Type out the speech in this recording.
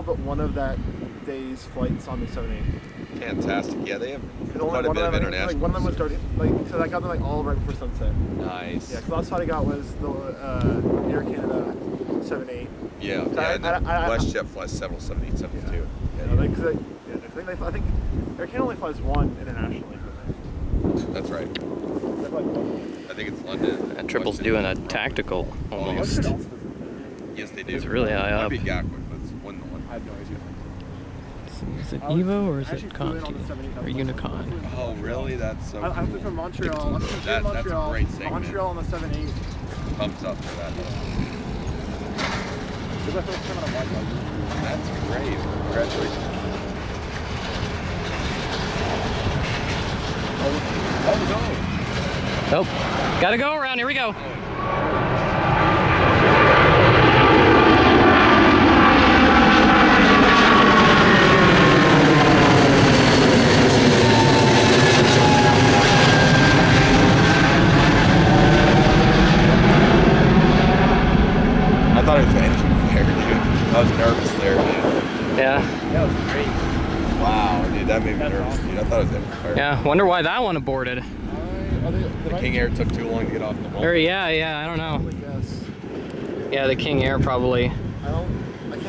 all but one of that day's flights on the 78. Fantastic. Yeah, they have quite a One bit of them, international. like, one of them was starting, so I got them like all right before sunset. Nice. Yeah, 'cause the last flight I got was the Air Canada 78. Yeah, So and then WestJet flies several 78, 72. I think Air Canada only flies one internationally. That's right. I think it's London. That triple's doing a tactical almost. Yes, they do. It's really high Might up. be Gatwick, but it's one. I have no idea. Is it Evo or is it Conti? Or Unicon? Oh, really? That's so I flew cool. from Montreal. That's a great segment. Montreal on the 78. Thumbs up for that. This is my first time on a wide body. That's great. Congratulations. Oh, no. Oh, gotta go around. Here we go. I thought it was engine flare, dude. I was nervous there, dude. Yeah. That was great. Wow, dude, that made me nervous, awesome. dude. I thought it was engine flare. Yeah, wonder why that one aborted. The King Air took too long to get off the wall. Or yeah, I don't know. Yes. Yeah, the King Air probably. I don't